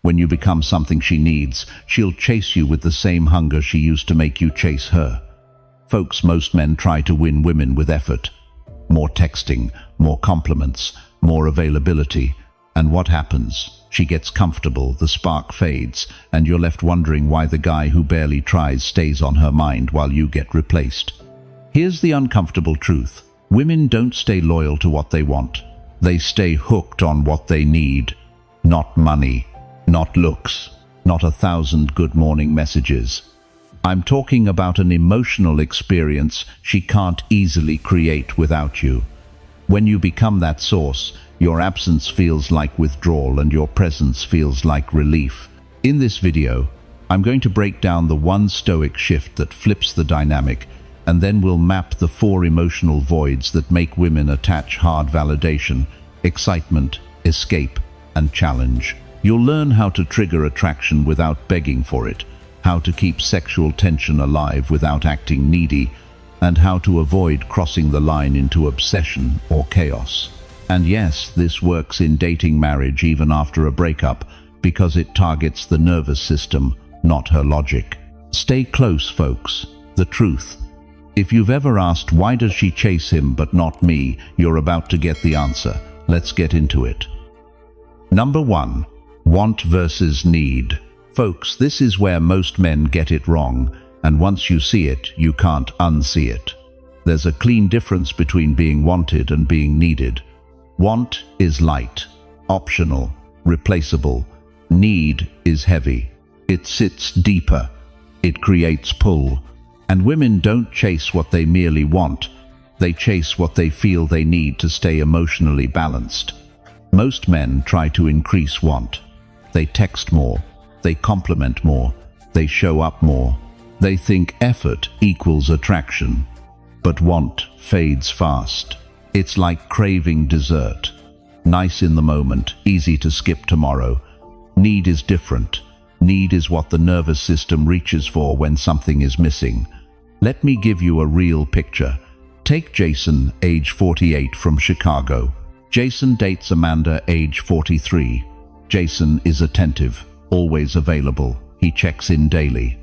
When you become something she needs, she'll chase you with the same hunger she used to make you chase her. Folks, most men try to win women with effort. More texting, more compliments, more availability. And what happens? She gets comfortable, the spark fades, and you're left wondering why the guy who barely tries stays on her mind while you get replaced. Here's the uncomfortable truth. Women don't stay loyal to what they want. They stay hooked on what they need. Not money, not looks, not 1,000 good morning messages. I'm talking about an emotional experience she can't easily create without you. When you become that source, your absence feels like withdrawal and your presence feels like relief. In this video, I'm going to break down the one Stoic shift that flips the dynamic, and then we'll map the 4 emotional voids that make women attach hard validation, excitement, escape, and challenge. You'll learn how to trigger attraction without begging for it, how to keep sexual tension alive without acting needy, and how to avoid crossing the line into obsession or chaos. And yes, this works in dating, marriage, even after a breakup, because it targets the nervous system, not her logic. Stay close, folks. The truth. If you've ever asked, why does she chase him but not me, you're about to get the answer. Let's get into it. Number 1. Want versus need. Folks, this is where most men get it wrong, and once you see it, you can't unsee it. There's a clean difference between being wanted and being needed. Want is light, optional, replaceable. Need is heavy. It sits deeper. It creates pull. And women don't chase what they merely want. They chase what they feel they need to stay emotionally balanced. Most men try to increase want. They text more. They compliment more. They show up more. They think effort equals attraction. But want fades fast. It's like craving dessert. Nice in the moment, easy to skip tomorrow. Need is different. Need is what the nervous system reaches for when something is missing. Let me give you a real picture. Take Jason, age 48, from Chicago. Jason dates Amanda, age 43. Jason is attentive, always available. He checks in daily.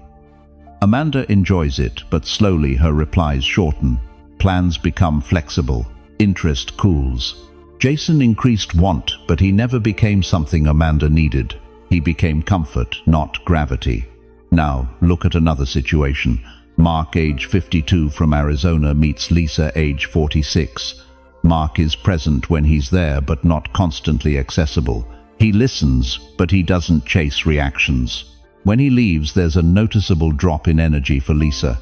Amanda enjoys it, but slowly her replies shorten. Plans become flexible. Interest cools. Jason increased want, but he never became something Amanda needed. He became comfort, not gravity. Now, look at another situation. Mark, age 52, from Arizona, meets Lisa, age 46. Mark is present when he's there, but not constantly accessible. He listens, but he doesn't chase reactions. When he leaves, there's a noticeable drop in energy for Lisa.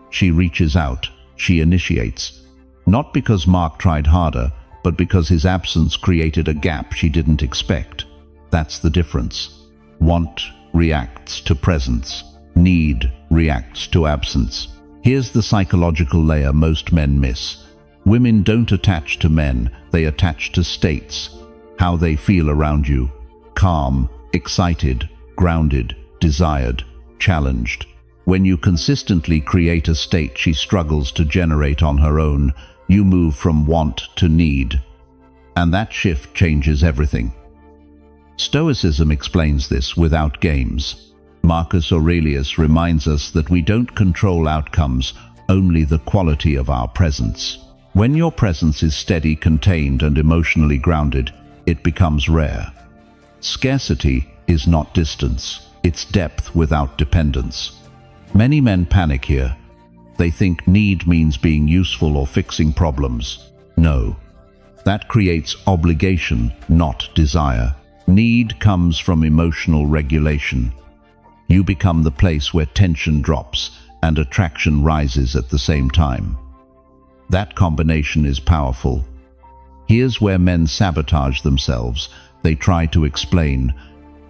She reaches out. She initiates. Not because Mark tried harder, but because his absence created a gap she didn't expect. That's the difference. Want reacts to presence. Need reacts to absence. Here's the psychological layer most men miss. Women don't attach to men, they attach to states. How they feel around you. Calm, excited, grounded, desired, challenged. When you consistently create a state she struggles to generate on her own, you move from want to need. And that shift changes everything. Stoicism explains this without games. Marcus Aurelius reminds us that we don't control outcomes, only the quality of our presence. When your presence is steady, contained, and emotionally grounded, it becomes rare. Scarcity is not distance, it's depth without dependence. Many men panic here. They think need means being useful or fixing problems. No. That creates obligation, not desire. Need comes from emotional regulation. You become the place where tension drops and attraction rises at the same time. That combination is powerful. Here's where men sabotage themselves. They try to explain.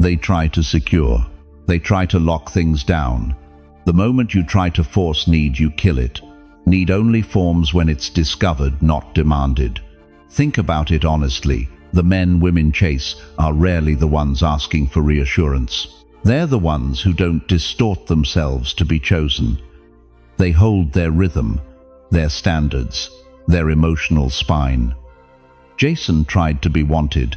They try to secure. They try to lock things down. The moment you try to force need, you kill it. Need only forms when it's discovered, not demanded. Think about it honestly. The men women chase are rarely the ones asking for reassurance. They're the ones who don't distort themselves to be chosen. They hold their rhythm, their standards, their emotional spine. Jason tried to be wanted.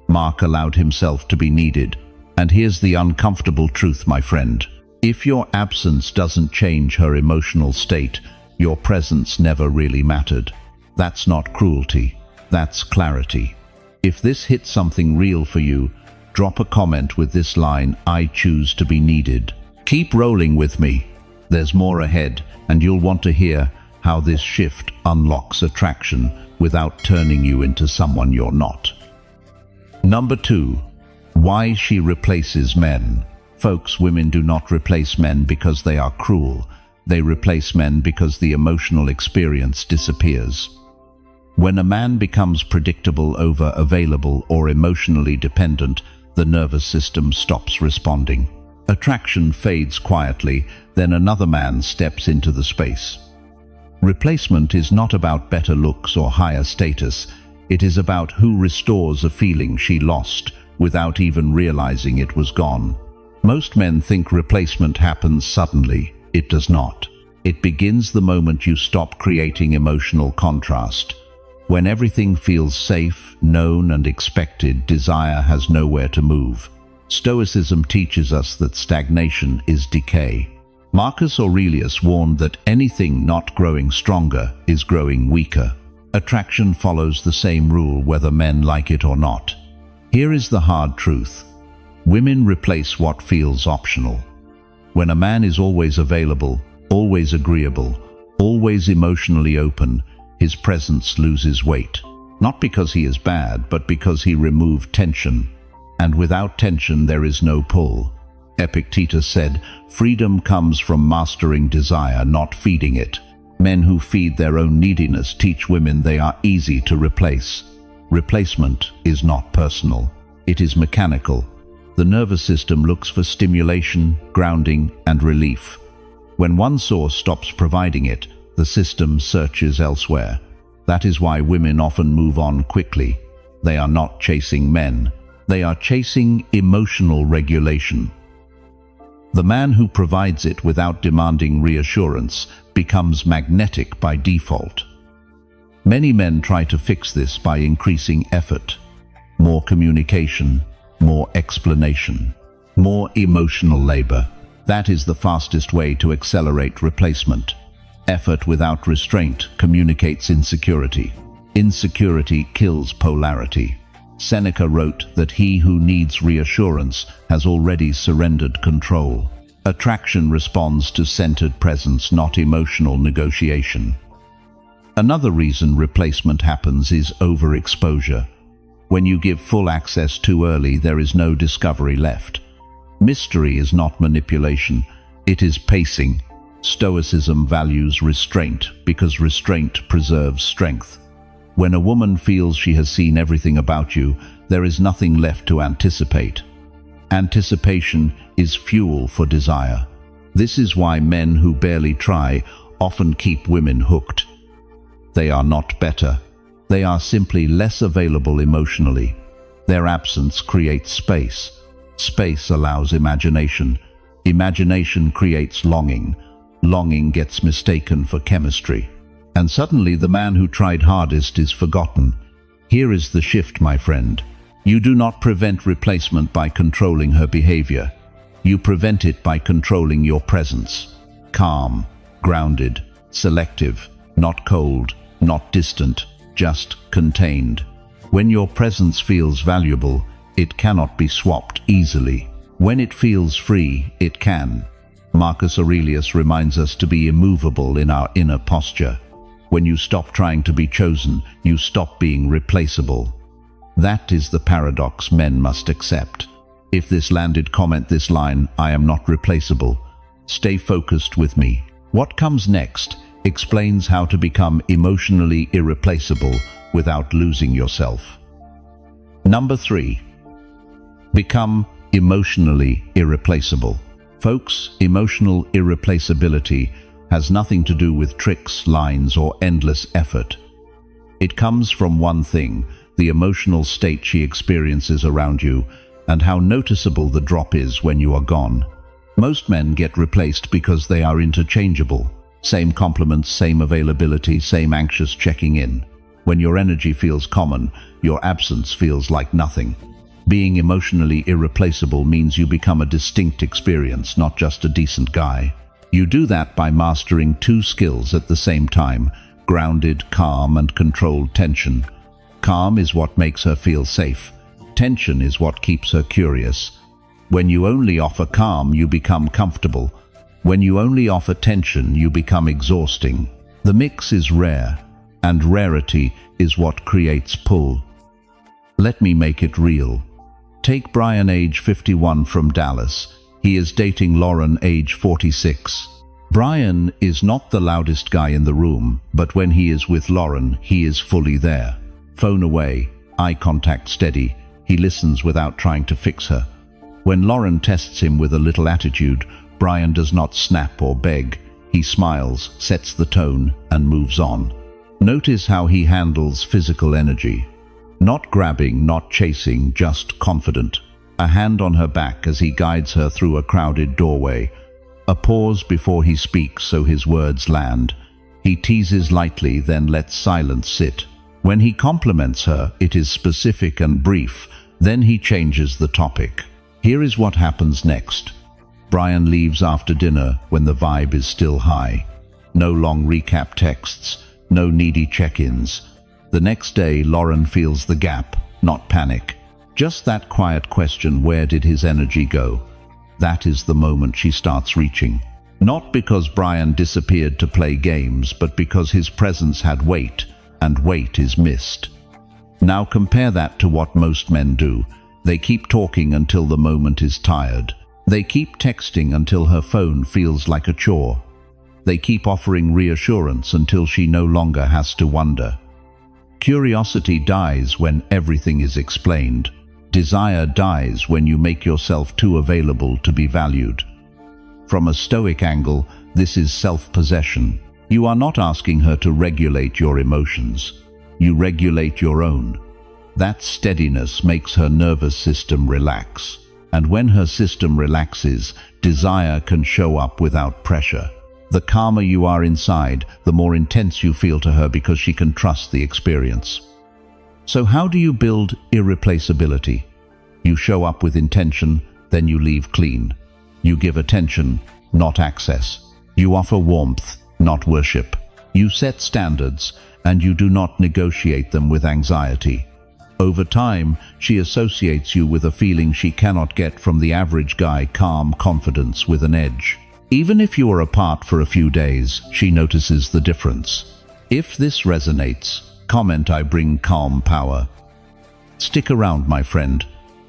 Mark allowed himself to be needed, And here's the uncomfortable truth, my friend. If your absence doesn't change her emotional state, your presence never really mattered. That's not cruelty, that's clarity. If this hits something real for you, drop a comment with this line, "I choose to be needed." Keep rolling with me. There's more ahead, and you'll want to hear how this shift unlocks attraction without turning you into someone you're not. Number 2. Why she replaces men. Folks, women do not replace men because they are cruel. They replace men because the emotional experience disappears. When a man becomes predictable, over-available, or emotionally dependent, the nervous system stops responding. Attraction fades quietly, then another man steps into the space. Replacement is not about better looks or higher status. It is about who restores a feeling she lost without even realizing it was gone. Most men think replacement happens suddenly. It does not. It begins the moment you stop creating emotional contrast. When everything feels safe, known, and expected, desire has nowhere to move. Stoicism teaches us that stagnation is decay. Marcus Aurelius warned that anything not growing stronger is growing weaker. Attraction follows the same rule whether men like it or not. Here is the hard truth. Women replace what feels optional. When a man is always available, always agreeable, always emotionally open, his presence loses weight. Not because he is bad, but because he removed tension. And without tension there is no pull. Epictetus said, "Freedom comes from mastering desire, not feeding it." Men who feed their own neediness teach women they are easy to replace. Replacement is not personal. It is mechanical. The nervous system looks for stimulation, grounding, and relief. When one source stops providing it, the system searches elsewhere. That is why women often move on quickly. They are not chasing men. They are chasing emotional regulation. The man who provides it without demanding reassurance becomes magnetic by default. Many men try to fix this by increasing effort. More communication, more explanation, more emotional labor. That is the fastest way to accelerate replacement. Effort without restraint communicates insecurity. Insecurity kills polarity. Seneca wrote that he who needs reassurance has already surrendered control. Attraction responds to centered presence, not emotional negotiation. Another reason replacement happens is overexposure. When you give full access too early, there is no discovery left. Mystery is not manipulation, it is pacing. Stoicism values restraint because restraint preserves strength. When a woman feels she has seen everything about you, there is nothing left to anticipate. Anticipation is fuel for desire. This is why men who barely try often keep women hooked. They are not better. They are simply less available emotionally. Their absence creates space. Space allows imagination. Imagination creates longing. Longing gets mistaken for chemistry. And suddenly the man who tried hardest is forgotten. Here is the shift, my friend. You do not prevent replacement by controlling her behavior. You prevent it by controlling your presence. Calm, grounded, selective, not cold, not distant, just contained. When your presence feels valuable, it cannot be swapped easily. When it feels free, it can. Marcus Aurelius reminds us to be immovable in our inner posture. When you stop trying to be chosen, you stop being replaceable. That is the paradox men must accept. If this landed, comment this line, "I am not replaceable." Stay focused with me. What comes next explains how to become emotionally irreplaceable without losing yourself. Number 3. Become emotionally irreplaceable. Folks, emotional irreplaceability has nothing to do with tricks, lines, or endless effort. It comes from one thing, the emotional state she experiences around you, and how noticeable the drop is when you are gone. Most men get replaced because they are interchangeable. Same compliments, same availability, same anxious checking in. When your energy feels common, your absence feels like nothing. Being emotionally irreplaceable means you become a distinct experience, not just a decent guy. You do that by mastering two skills at the same time: grounded, calm, and controlled tension. Calm is what makes her feel safe. Tension is what keeps her curious. When you only offer calm, you become comfortable. When you only offer tension, you become exhausting. The mix is rare, and rarity is what creates pull. Let me make it real. Take Brian, age 51, from Dallas. He is dating Lauren, age 46. Brian is not the loudest guy in the room, but when he is with Lauren, he is fully there. Phone away, eye contact steady. He listens without trying to fix her. When Lauren tests him with a little attitude, Brian does not snap or beg. He smiles, sets the tone, and moves on. Notice how he handles physical energy. Not grabbing, not chasing, just confident. A hand on her back as he guides her through a crowded doorway. A pause before he speaks so his words land. He teases lightly, then lets silence sit. When he compliments her, it is specific and brief. Then he changes the topic. Here is what happens next. Brian leaves after dinner when the vibe is still high. No long recap texts, no needy check-ins. The next day, Lauren feels the gap, not panic. Just that quiet question: where did his energy go? That is the moment she starts reaching. Not because Brian disappeared to play games, but because his presence had weight, and weight is missed. Now compare that to what most men do. They keep talking until the moment is tired. They keep texting until her phone feels like a chore. They keep offering reassurance until she no longer has to wonder. Curiosity dies when everything is explained. Desire dies when you make yourself too available to be valued. From a Stoic angle, this is self-possession. You are not asking her to regulate your emotions. You regulate your own. That steadiness makes her nervous system relax. And when her system relaxes, desire can show up without pressure. The calmer you are inside, the more intense you feel to her because she can trust the experience. So how do you build irreplaceability? You show up with intention, then you leave clean. You give attention, not access. You offer warmth, not worship. You set standards, and you do not negotiate them with anxiety. Over time, she associates you with a feeling she cannot get from the average guy: calm confidence with an edge. Even if you are apart for a few days, she notices the difference. If this resonates, comment: I bring calm power. Stick around, my friend.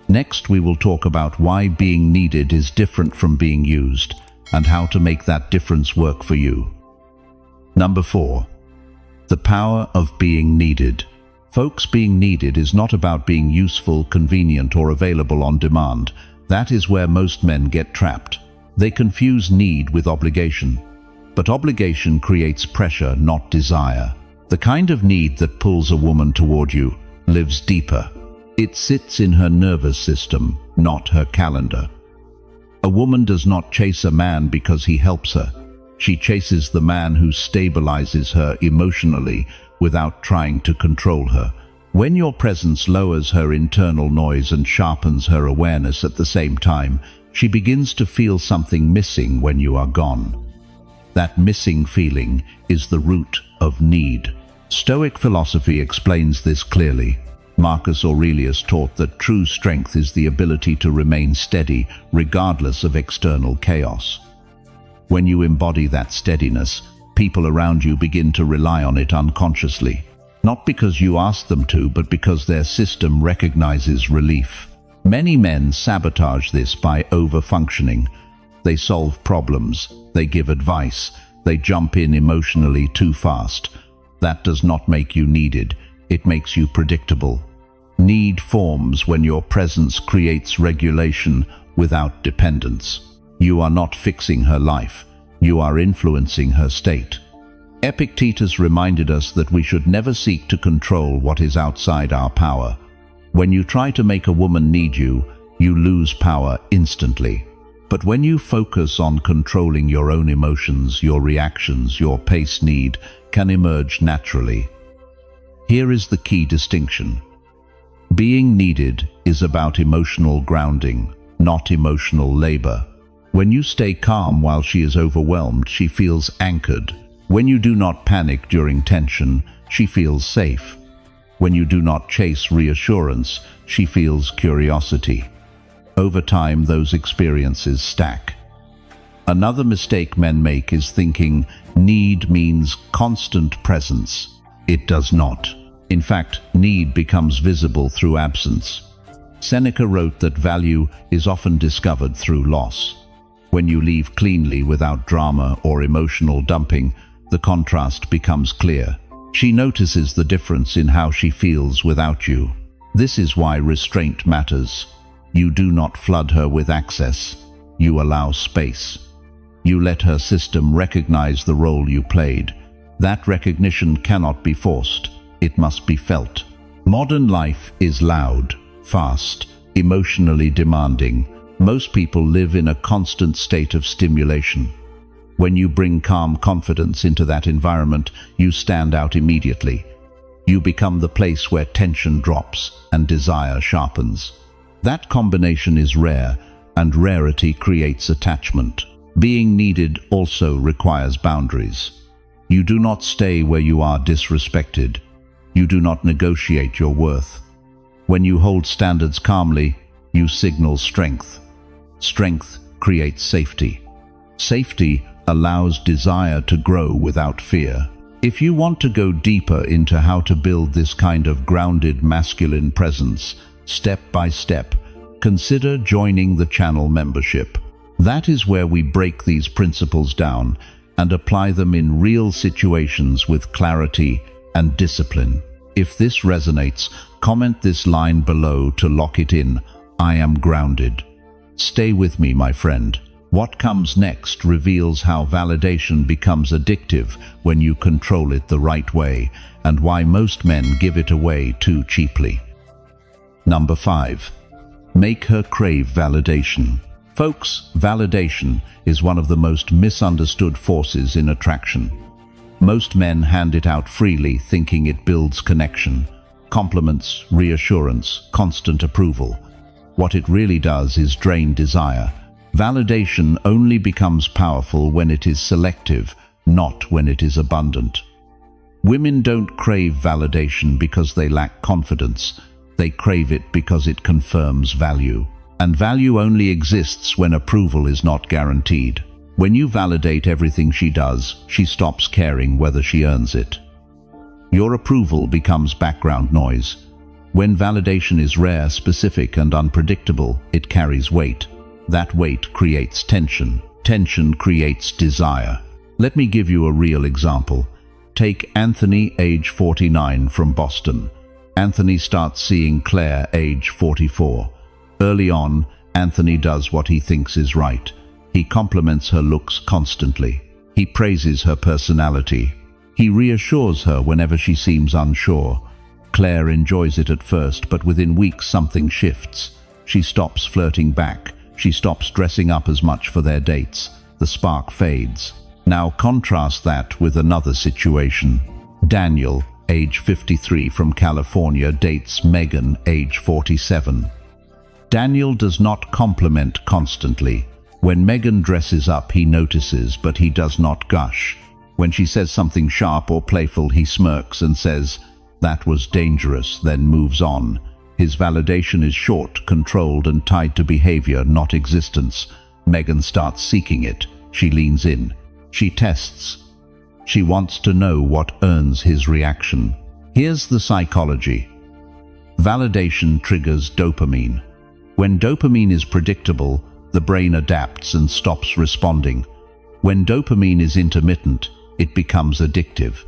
Next, we will talk about why being needed is different from being used, and how to make that difference work for you. Number 4. The power of being needed. Folks, being needed is not about being useful, convenient, or available on demand. That is where most men get trapped. They confuse need with obligation. But obligation creates pressure, not desire. The kind of need that pulls a woman toward you lives deeper. It sits in her nervous system, not her calendar. A woman does not chase a man because he helps her. She chases the man who stabilizes her emotionally without trying to control her. When your presence lowers her internal noise and sharpens her awareness at the same time, she begins to feel something missing when you are gone. That missing feeling is the root of need. Stoic philosophy explains this clearly. Marcus Aurelius taught that true strength is the ability to remain steady regardless of external chaos. When you embody that steadiness, people around you begin to rely on it unconsciously. Not because you ask them to, but because their system recognizes relief. Many men sabotage this by over-functioning. They solve problems, they give advice, they jump in emotionally too fast. That does not make you needed, it makes you predictable. Need forms when your presence creates regulation without dependence. You are not fixing her life, you are influencing her state. Epictetus reminded us that we should never seek to control what is outside our power. When you try to make a woman need you, you lose power instantly. But when you focus on controlling your own emotions, your reactions, your pace, need can emerge naturally. Here is the key distinction. Being needed is about emotional grounding, not emotional labor. When you stay calm while she is overwhelmed, she feels anchored. When you do not panic during tension, she feels safe. When you do not chase reassurance, she feels curiosity. Over time, those experiences stack. Another mistake men make is thinking need means constant presence. It does not. In fact, need becomes visible through absence. Seneca wrote that value is often discovered through loss. When you leave cleanly without drama or emotional dumping, the contrast becomes clear. She notices the difference in how she feels without you. This is why restraint matters. You do not flood her with access. You allow space. You let her system recognize the role you played. That recognition cannot be forced. It must be felt. Modern life is loud, fast, emotionally demanding. Most people live in a constant state of stimulation. When you bring calm confidence into that environment, you stand out immediately. You become the place where tension drops and desire sharpens. That combination is rare, and rarity creates attachment. Being needed also requires boundaries. You do not stay where you are disrespected. You do not negotiate your worth. When you hold standards calmly, you signal strength. Strength creates safety. Safety allows desire to grow without fear. If you want to go deeper into how to build this kind of grounded masculine presence, step by step, consider joining the channel membership. That is where we break these principles down and apply them in real situations with clarity and discipline. If this resonates, comment this line below to lock it in. I am grounded. Stay with me, my friend. What comes next reveals how validation becomes addictive when you control it the right way, and why most men give it away too cheaply. Number 5. Make her crave validation. Folks, validation is one of the most misunderstood forces in attraction. Most men hand it out freely, thinking it builds connection, compliments, reassurance, constant approval. What it really does is drain desire. Validation only becomes powerful when it is selective, not when it is abundant. Women don't crave validation because they lack confidence. They crave it because it confirms value. And value only exists when approval is not guaranteed. When you validate everything she does, she stops caring whether she earns it. Your approval becomes background noise. When validation is rare, specific, and unpredictable, it carries weight. That weight creates tension. Tension creates desire. Let me give you a real example. Take Anthony, age 49, from Boston. Anthony starts seeing Claire, age 44. Early on, Anthony does what he thinks is right. He compliments her looks constantly. He praises her personality. He reassures her whenever she seems unsure. Claire enjoys it at first, but within weeks something shifts. She stops flirting back. She stops dressing up as much for their dates. The spark fades. Now contrast that with another situation. Daniel, age 53, from California, dates Megan, age 47. Daniel does not compliment constantly. When Megan dresses up, he notices, but he does not gush. When she says something sharp or playful, he smirks and says, "That was dangerous," then moves on. His validation is short, controlled, and tied to behavior, not existence. Megan starts seeking it. She leans in. She tests. She wants to know what earns his reaction. Here's the psychology. Validation triggers dopamine. When dopamine is predictable, the brain adapts and stops responding. When dopamine is intermittent, it becomes addictive.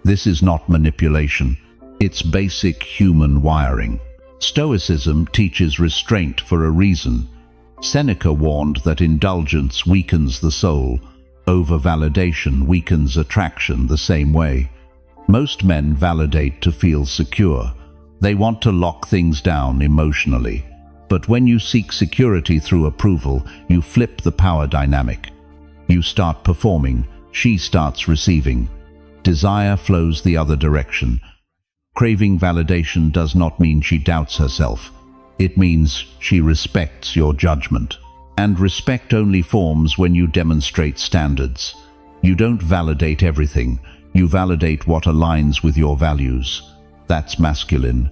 This is not manipulation. It's basic human wiring. Stoicism teaches restraint for a reason. Seneca warned that indulgence weakens the soul. Over-validation weakens attraction the same way. Most men validate to feel secure. They want to lock things down emotionally. But when you seek security through approval, you flip the power dynamic. You start performing, she starts receiving. Desire flows the other direction. Craving validation does not mean she doubts herself. It means she respects your judgment. And respect only forms when you demonstrate standards. You don't validate everything. You validate what aligns with your values. That's masculine.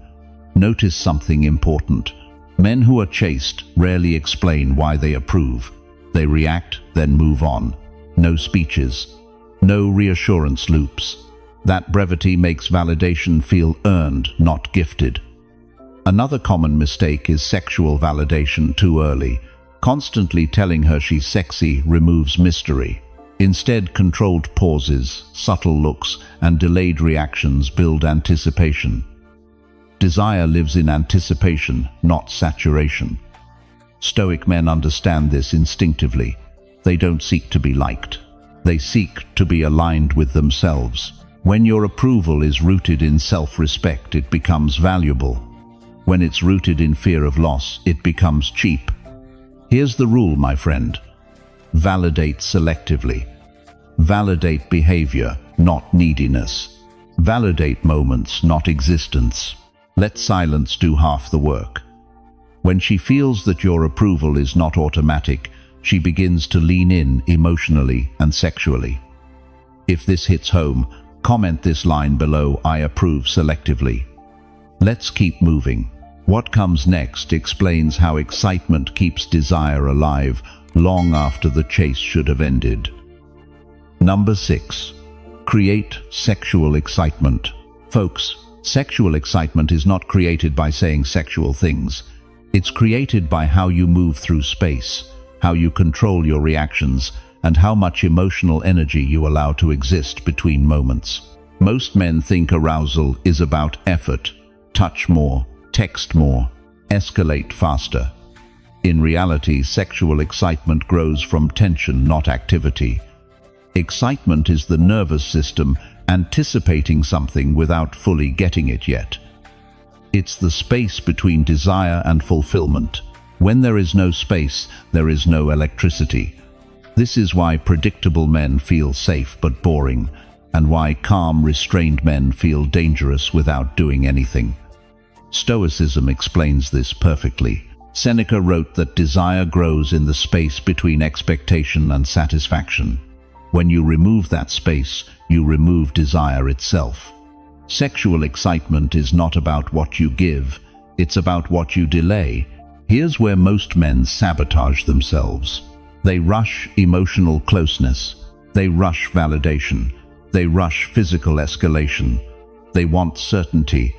Notice something important. Men who are chaste rarely explain why they approve. They react, then move on. No speeches. No reassurance loops. That brevity makes validation feel earned, not gifted. Another common mistake is sexual validation too early. Constantly telling her she's sexy removes mystery. Instead, controlled pauses, subtle looks, and delayed reactions build anticipation. Desire lives in anticipation, not saturation. Stoic men understand this instinctively. They don't seek to be liked. They seek to be aligned with themselves. When your approval is rooted in self-respect, it becomes valuable. When it's rooted in fear of loss, it becomes cheap. Here's the rule, my friend. Validate selectively. Validate behavior, not neediness. Validate moments, not existence. Let silence do half the work. When she feels that your approval is not automatic, she begins to lean in emotionally and sexually. If this hits home, comment this line below: I approve selectively. Let's keep moving. What comes next explains how excitement keeps desire alive long after the chase should have ended. Number 6. Create sexual excitement. Folks, sexual excitement is not created by saying sexual things. It's created by how you move through space, how you control your reactions, and how much emotional energy you allow to exist between moments. Most men think arousal is about effort: touch more, text more, escalate faster. In reality, sexual excitement grows from tension, not activity. Excitement is the nervous system anticipating something without fully getting it yet. It's the space between desire and fulfillment. When there is no space, there is no electricity. This is why predictable men feel safe but boring, and why calm, restrained men feel dangerous without doing anything. Stoicism explains this perfectly. Seneca wrote that desire grows in the space between expectation and satisfaction. When you remove that space, you remove desire itself. Sexual excitement is not about what you give, it's about what you delay. Here's where most men sabotage themselves. They rush emotional closeness. They rush validation. They rush physical escalation. They want certainty,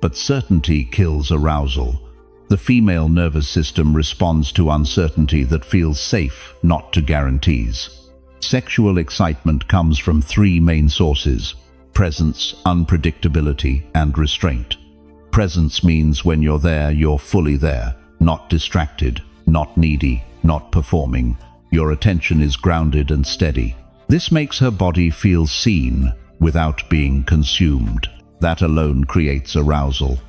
but certainty kills arousal. The female nervous system responds to uncertainty that feels safe, not to guarantees. Sexual excitement comes from 3 main sources: presence, unpredictability, and restraint. Presence means when you're there, you're fully there, not distracted, not needy, not performing. Your attention is grounded and steady. This makes her body feel seen without being consumed. That alone creates arousal.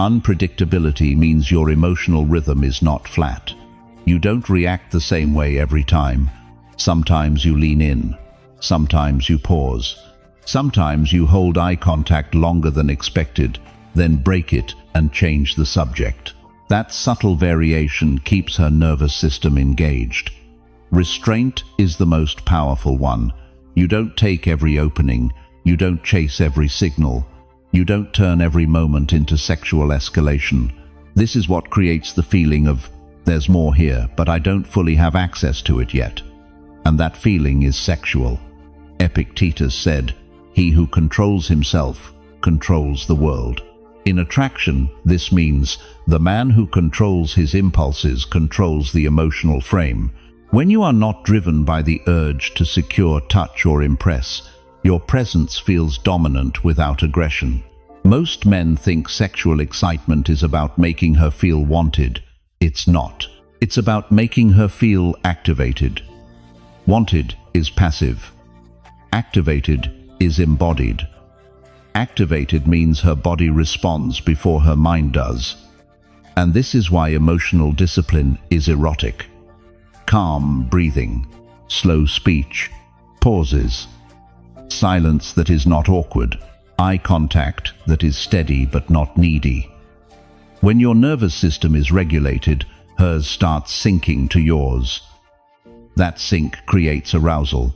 Unpredictability means your emotional rhythm is not flat. You don't react the same way every time. Sometimes you lean in. Sometimes you pause. Sometimes you hold eye contact longer than expected, then break it and change the subject. That subtle variation keeps her nervous system engaged. Restraint is the most powerful one. You don't take every opening. You don't chase every signal. You don't turn every moment into sexual escalation. This is what creates the feeling of, there's more here, but I don't fully have access to it yet. And that feeling is sexual. Epictetus said, "He who controls himself controls the world." In attraction, this means the man who controls his impulses controls the emotional frame. When you are not driven by the urge to secure, touch, or impress, your presence feels dominant without aggression. Most men think sexual excitement is about making her feel wanted. It's not. It's about making her feel activated. Wanted is passive. Activated is embodied. Activated means her body responds before her mind does. And this is why emotional discipline is erotic. Calm breathing, slow speech, pauses, silence that is not awkward, eye contact that is steady but not needy. When your nervous system is regulated, hers starts syncing to yours. That sync creates arousal.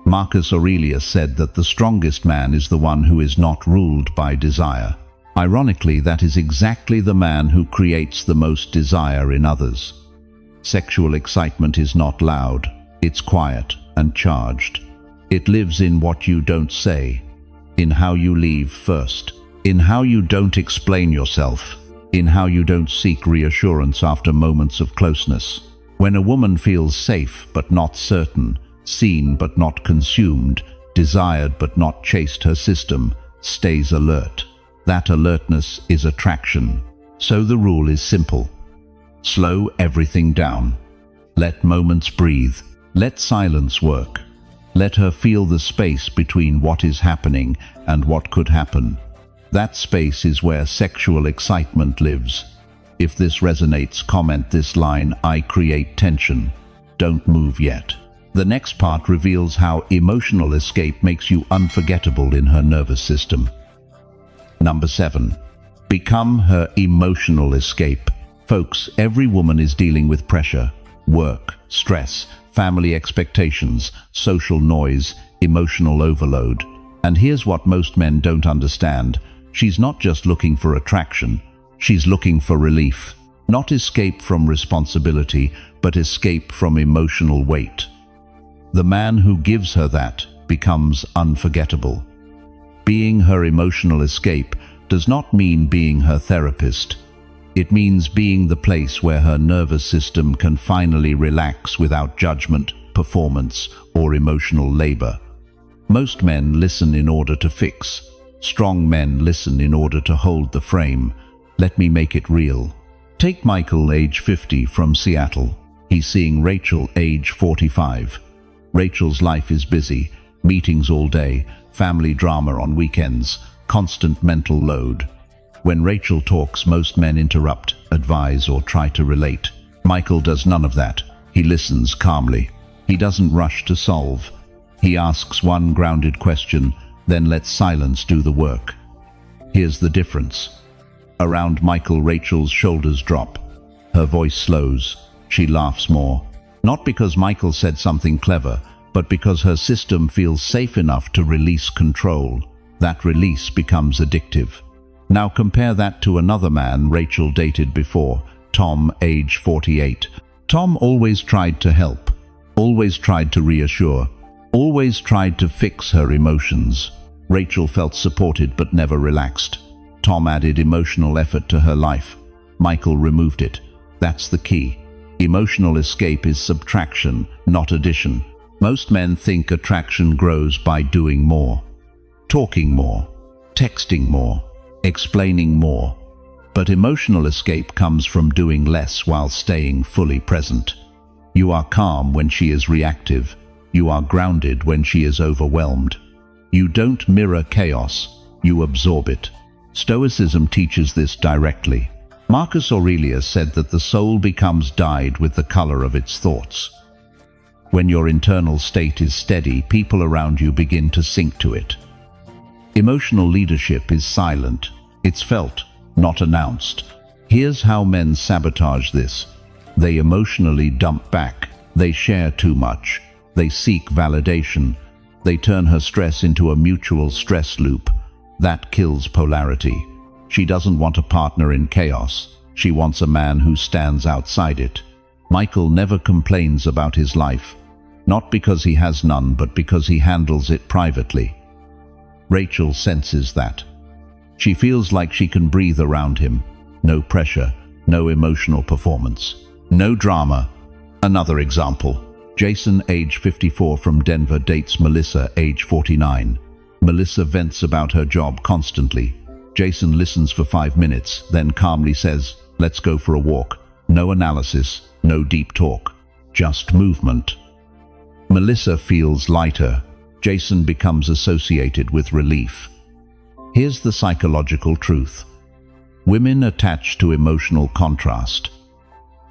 Marcus Aurelius said that the strongest man is the one who is not ruled by desire. Ironically, that is exactly the man who creates the most desire in others. Sexual excitement is not loud, it's quiet and charged. It lives in what you don't say, in how you leave first, in how you don't explain yourself, in how you don't seek reassurance after moments of closeness. When a woman feels safe but not certain, seen but not consumed, desired but not chased, her system stays alert. That alertness is attraction. So the rule is simple. Slow everything down. Let moments breathe. Let silence work. Let her feel the space between what is happening and what could happen. That space is where sexual excitement lives. If this resonates, comment this line: I create tension. Don't move yet. The next part reveals how emotional escape makes you unforgettable in her nervous system. Number 7. Become her emotional escape. Folks, every woman is dealing with pressure, work, stress, family expectations, social noise, emotional overload. And here's what most men don't understand. She's not just looking for attraction, she's looking for relief. Not escape from responsibility, but escape from emotional weight. The man who gives her that becomes unforgettable. Being her emotional escape does not mean being her therapist. It means being the place where her nervous system can finally relax without judgment, performance, or emotional labor. Most men listen in order to fix. Strong men listen in order to hold the frame. Let me make it real. Take Michael, age 50, from Seattle. He's seeing Rachel, age 45. Rachel's life is busy, meetings all day, family drama on weekends, constant mental load. When Rachel talks, most men interrupt, advise, or try to relate. Michael does none of that. He listens calmly. He doesn't rush to solve. He asks one grounded question, then lets silence do the work. Here's the difference. Around Michael, Rachel's shoulders drop. Her voice slows. She laughs more. Not because Michael said something clever, but because her system feels safe enough to release control. That release becomes addictive. Now compare that to another man Rachel dated before, Tom, age 48. Tom always tried to help, always tried to reassure, always tried to fix her emotions. Rachel felt supported but never relaxed. Tom added emotional effort to her life. Michael removed it. That's the key. Emotional escape is subtraction, not addition. Most men think attraction grows by doing more, talking more, texting more, explaining more. But emotional escape comes from doing less while staying fully present. You are calm when she is reactive. You are grounded when she is overwhelmed. You don't mirror chaos, you absorb it. Stoicism teaches this directly. Marcus Aurelius said that the soul becomes dyed with the color of its thoughts. When your internal state is steady, people around you begin to sink to it. Emotional leadership is silent. It's felt, not announced. Here's how men sabotage this. They emotionally dump back. They share too much. They seek validation. They turn her stress into a mutual stress loop. That kills polarity. She doesn't want a partner in chaos. She wants a man who stands outside it. Michael never complains about his life. Not because he has none, but because he handles it privately. Rachel senses that. She feels like she can breathe around him. No pressure, no emotional performance, no drama. Another example. Jason, age 54, from Denver, dates Melissa, age 49. Melissa vents about her job constantly. Jason listens for 5 minutes, then calmly says, "Let's go for a walk." No analysis, no deep talk, just movement. Melissa feels lighter. Jason becomes associated with relief. Here's the psychological truth. Women attach to emotional contrast.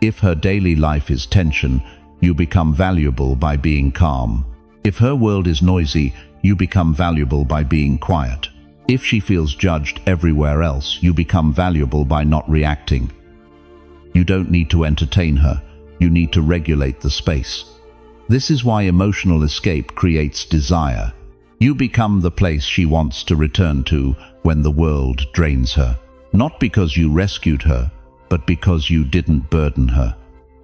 If her daily life is tension, you become valuable by being calm. If her world is noisy, you become valuable by being quiet. If she feels judged everywhere else, you become valuable by not reacting. You don't need to entertain her, you need to regulate the space. This is why emotional escape creates desire. You become the place she wants to return to when the world drains her. Not because you rescued her, but because you didn't burden her.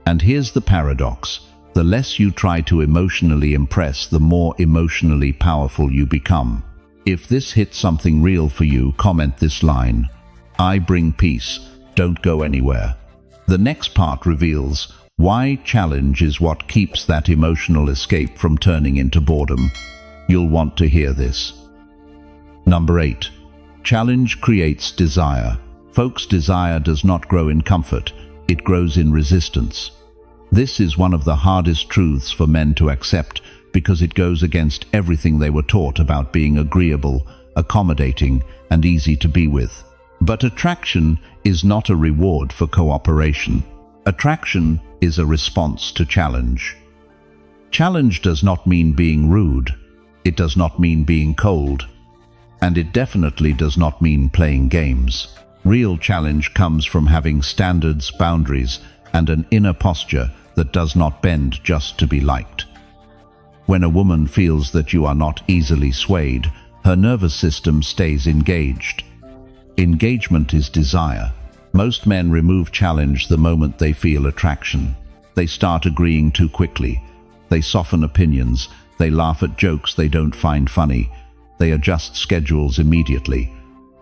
And here's the paradox. The less you try to emotionally impress, the more emotionally powerful you become. If this hits something real for you, comment this line: I bring peace, don't go anywhere. The next part reveals why challenge is what keeps that emotional escape from turning into boredom. You'll want to hear this. Number 8. Challenge creates desire. Folks, desire does not grow in comfort, it grows in resistance. This is one of the hardest truths for men to accept because it goes against everything they were taught about being agreeable, accommodating, and easy to be with. But attraction is not a reward for cooperation. Attraction is a response to challenge. Challenge does not mean being rude. It does not mean being cold. And it definitely does not mean playing games. Real challenge comes from having standards, boundaries, and an inner posture that does not bend just to be liked. When a woman feels that you are not easily swayed, her nervous system stays engaged. Engagement is desire. Most men remove challenge the moment they feel attraction. They start agreeing too quickly. They soften opinions. They laugh at jokes they don't find funny. They adjust schedules immediately.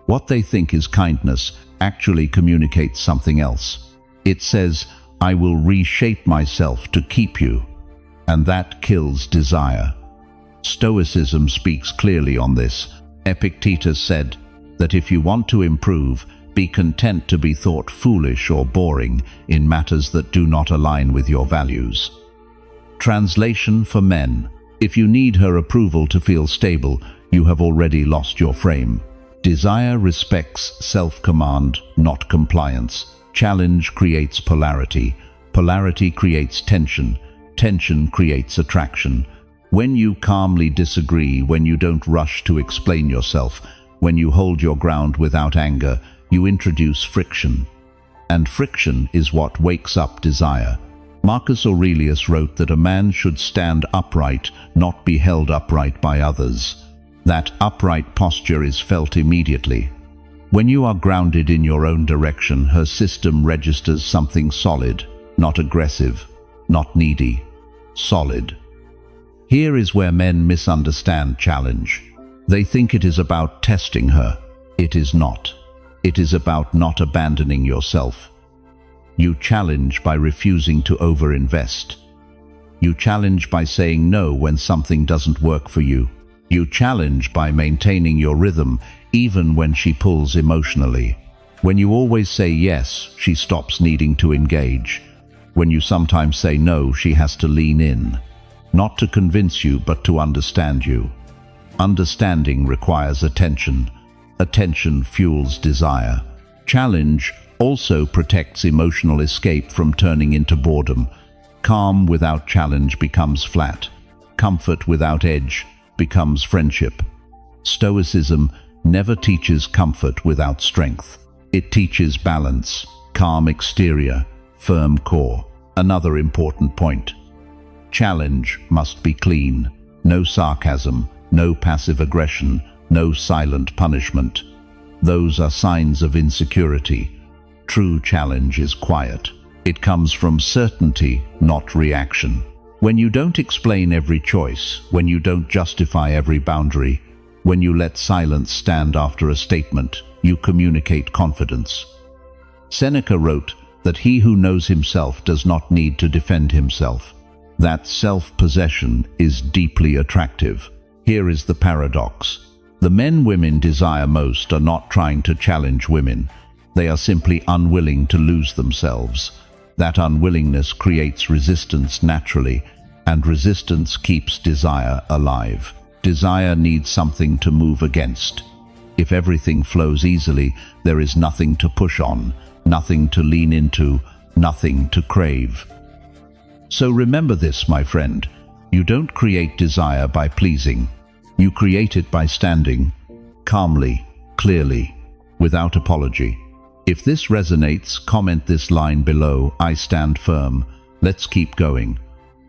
What they think is kindness actually communicates something else. It says, I will reshape myself to keep you. And that kills desire. Stoicism speaks clearly on this. Epictetus said that if you want to improve, be content to be thought foolish or boring in matters that do not align with your values. Translation for men. If you need her approval to feel stable, you have already lost your frame. Desire respects self-command, not compliance. Challenge creates polarity. Polarity creates tension. Tension creates attraction. When you calmly disagree, when you don't rush to explain yourself, when you hold your ground without anger, you introduce friction. And friction is what wakes up desire. Marcus Aurelius wrote that a man should stand upright, not be held upright by others. That upright posture is felt immediately. When you are grounded in your own direction, her system registers something solid, not aggressive, not needy, solid. Here is where men misunderstand challenge. They think it is about testing her. It is not. It is about not abandoning yourself. You challenge by refusing to overinvest. You challenge by saying no when something doesn't work for you. You challenge by maintaining your rhythm even when she pulls emotionally. When you always say yes, she stops needing to engage. When you sometimes say no, she has to lean in. Not to convince you, but to understand you. Understanding requires attention. Attention fuels desire. Challenge also protects emotional escape from turning into boredom. Calm without challenge becomes flat. Comfort without edge becomes friendship. Stoicism never teaches comfort without strength. It teaches balance, calm exterior, firm core. Another important point. Challenge must be clean. No sarcasm, no passive aggression, no silent punishment. Those are signs of insecurity. True challenge is quiet. It comes from certainty, not reaction. When you don't explain every choice, when you don't justify every boundary, when you let silence stand after a statement, you communicate confidence. Seneca wrote that he who knows himself does not need to defend himself. That self-possession is deeply attractive. Here is the paradox. The men women desire most are not trying to challenge women. They are simply unwilling to lose themselves. That unwillingness creates resistance naturally, and resistance keeps desire alive. Desire needs something to move against. If everything flows easily, there is nothing to push on, nothing to lean into, nothing to crave. So remember this, my friend. You don't create desire by pleasing. You create it by standing calmly, clearly, without apology. If this resonates, comment this line below: I stand firm. Let's keep going.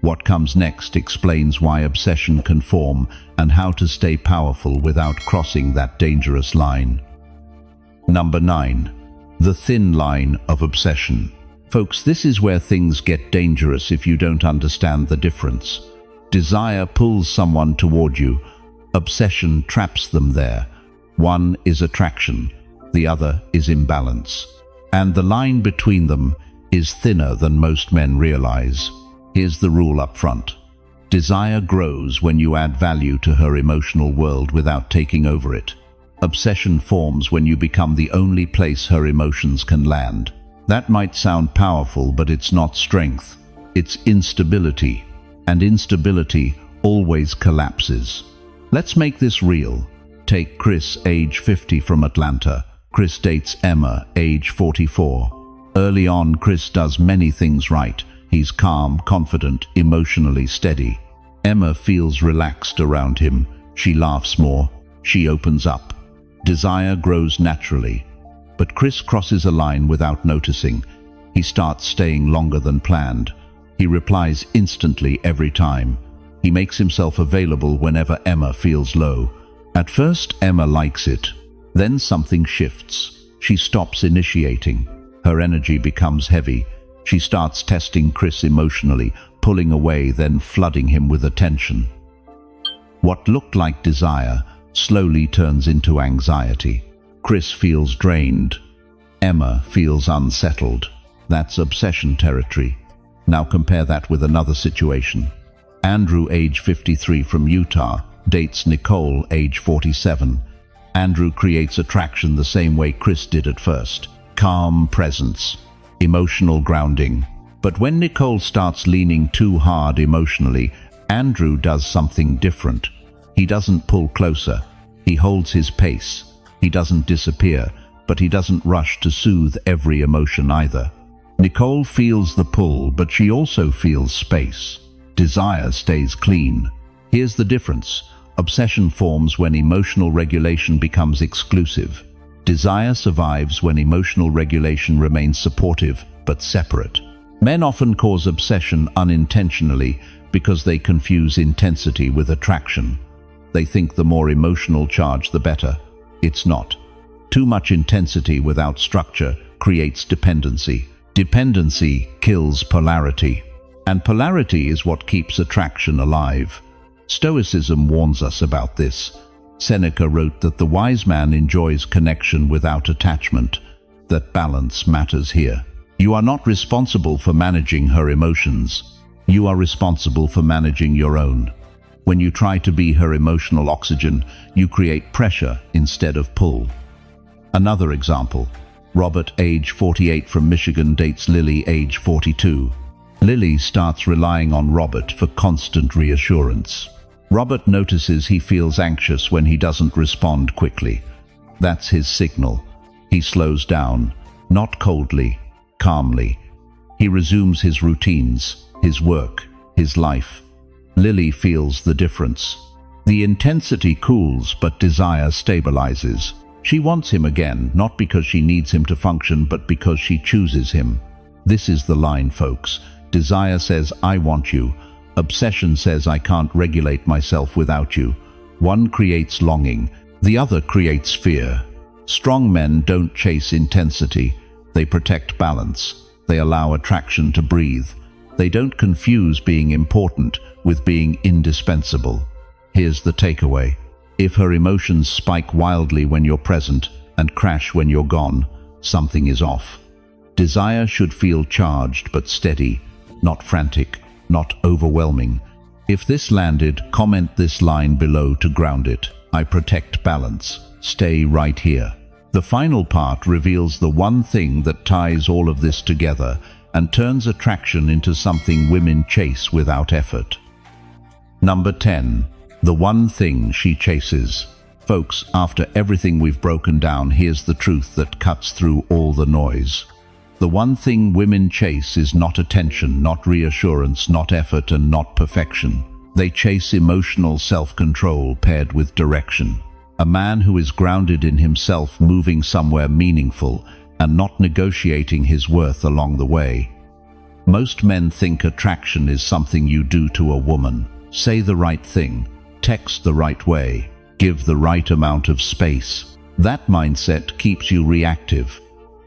What comes next explains why obsession can form and how to stay powerful without crossing that dangerous line. Number 9. The thin line of obsession. Folks, this is where things get dangerous if you don't understand the difference. Desire pulls someone toward you. Obsession traps them there. One is attraction, the other is imbalance. And the line between them is thinner than most men realize. Here's the rule up front. Desire grows when you add value to her emotional world without taking over it. Obsession forms when you become the only place her emotions can land. That might sound powerful, but it's not strength. It's instability. And instability always collapses. Let's make this real. Take Chris, age 50, from Atlanta. Chris dates Emma, age 44. Early on, Chris does many things right. He's calm, confident, emotionally steady. Emma feels relaxed around him. She laughs more. She opens up. Desire grows naturally. But Chris crosses a line without noticing. He starts staying longer than planned. He replies instantly every time. He makes himself available whenever Emma feels low. At first, Emma likes it. Then something shifts. She stops initiating. Her energy becomes heavy. She starts testing Chris emotionally, pulling away, then flooding him with attention. What looked like desire slowly turns into anxiety. Chris feels drained. Emma feels unsettled. That's obsession territory. Now compare that with another situation. Andrew, age 53, from Utah, dates Nicole, age 47. Andrew creates attraction the same way Chris did at first. Calm presence, emotional grounding. But when Nicole starts leaning too hard emotionally, Andrew does something different. He doesn't pull closer. He holds his pace. He doesn't disappear, but he doesn't rush to soothe every emotion either. Nicole feels the pull, but she also feels space. Desire stays clean. Here's the difference. Obsession forms when emotional regulation becomes exclusive. Desire survives when emotional regulation remains supportive but separate. Men often cause obsession unintentionally because they confuse intensity with attraction. They think the more emotional charge, the better. It's not. Too much intensity without structure creates dependency. Dependency kills polarity. And polarity is what keeps attraction alive. Stoicism warns us about this. Seneca wrote that the wise man enjoys connection without attachment, that balance matters here. You are not responsible for managing her emotions. You are responsible for managing your own. When you try to be her emotional oxygen, you create pressure instead of pull. Another example. Robert, age 48, from Michigan, dates Lily, age 42. Lily starts relying on Robert for constant reassurance. Robert notices he feels anxious when he doesn't respond quickly. That's his signal. He slows down, not coldly, calmly. He resumes his routines, his work, his life. Lily feels the difference. The intensity cools, but desire stabilizes. She wants him again, not because she needs him to function, but because she chooses him. This is the line, folks. Desire says, I want you. Obsession says, I can't regulate myself without you. One creates longing, the other creates fear. Strong men don't chase intensity. They protect balance. They allow attraction to breathe. They don't confuse being important with being indispensable. Here's the takeaway. If her emotions spike wildly when you're present and crash when you're gone, something is off. Desire should feel charged but steady, not frantic, not overwhelming. If this landed, comment this line below to ground it. I protect balance. Stay right here. The final part reveals the one thing that ties all of this together and turns attraction into something women chase without effort. Number 10. The one thing she chases. Folks, after everything we've broken down, here's the truth that cuts through all the noise. The one thing women chase is not attention, not reassurance, not effort, and not perfection. They chase emotional self-control paired with direction. A man who is grounded in himself, moving somewhere meaningful and not negotiating his worth along the way. Most men think attraction is something you do to a woman. Say the right thing, text the right way, give the right amount of space. That mindset keeps you reactive.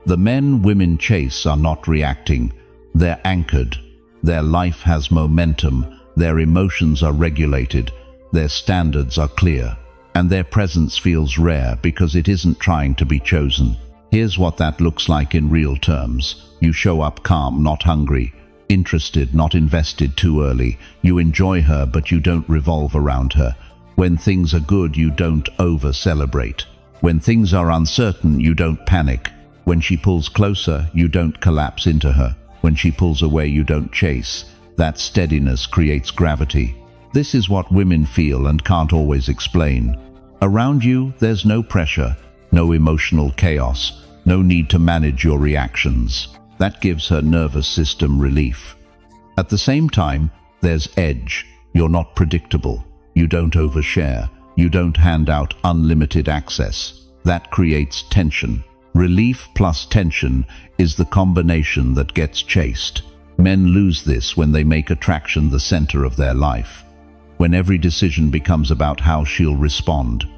The men women chase are not reacting, they're anchored. Their life has momentum, their emotions are regulated, their standards are clear, and their presence feels rare because it isn't trying to be chosen. Here's what that looks like in real terms. You show up calm, not hungry, interested, not invested too early. You enjoy her, but you don't revolve around her. When things are good, you don't over-celebrate. When things are uncertain, you don't panic. When she pulls closer, you don't collapse into her. When she pulls away, you don't chase. That steadiness creates gravity. This is what women feel and can't always explain. Around you, there's no pressure, no emotional chaos, no need to manage your reactions. That gives her nervous system relief. At the same time, there's edge. You're not predictable. You don't overshare. You don't hand out unlimited access. That creates tension. Relief plus tension is the combination that gets chased. Men lose this when they make attraction the center of their life. When every decision becomes about how she'll respond.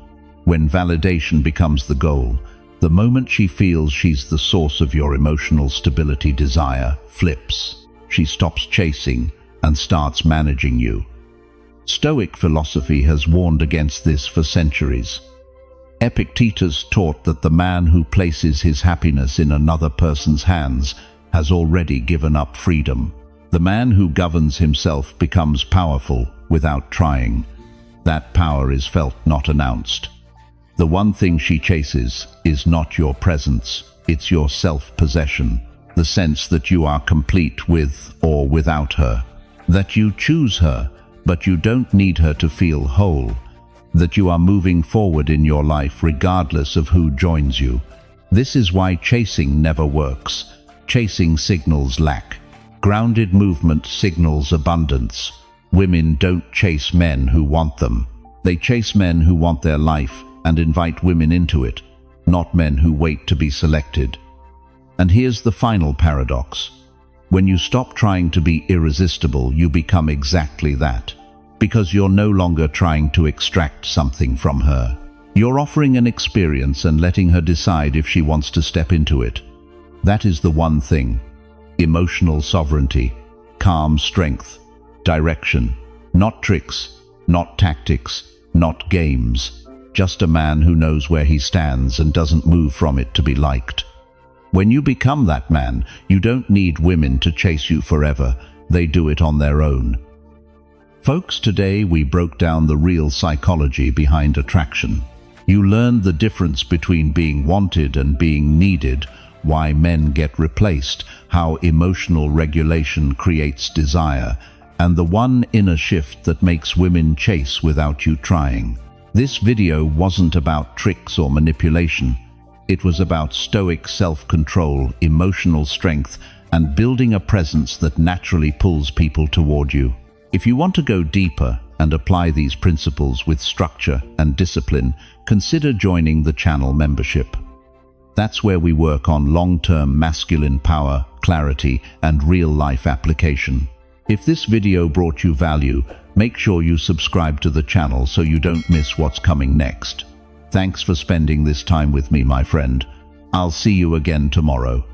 When validation becomes the goal. The moment she feels she's the source of your emotional stability, desire flips. She stops chasing and starts managing you. Stoic philosophy has warned against this for centuries. Epictetus taught that the man who places his happiness in another person's hands has already given up freedom. The man who governs himself becomes powerful without trying. That power is felt, not announced. The one thing she chases is not your presence, it's your self-possession, the sense that you are complete with or without her, that you choose her, but you don't need her to feel whole, that you are moving forward in your life regardless of who joins you. This is why chasing never works. Chasing signals lack. Grounded movement signals abundance. Women don't chase men who want them. They chase men who want their life and invite women into it, not men who wait to be selected. And here's the final paradox. When you stop trying to be irresistible, you become exactly that. Because you're no longer trying to extract something from her. You're offering an experience and letting her decide if she wants to step into it. That is the one thing. Emotional sovereignty, calm strength, direction. Not tricks, not tactics, not games. Just a man who knows where he stands and doesn't move from it to be liked. When you become that man, you don't need women to chase you forever. They do it on their own. Folks, today we broke down the real psychology behind attraction. You learned the difference between being wanted and being needed, why men get replaced, how emotional regulation creates desire, and the one inner shift that makes women chase without you trying. This video wasn't about tricks or manipulation. It was about stoic self-control, emotional strength, and building a presence that naturally pulls people toward you. If you want to go deeper and apply these principles with structure and discipline, consider joining the channel membership. That's where we work on long-term masculine power, clarity, and real-life application. If this video brought you value, make sure you subscribe to the channel so you don't miss what's coming next. Thanks for spending this time with me, my friend. I'll see you again tomorrow.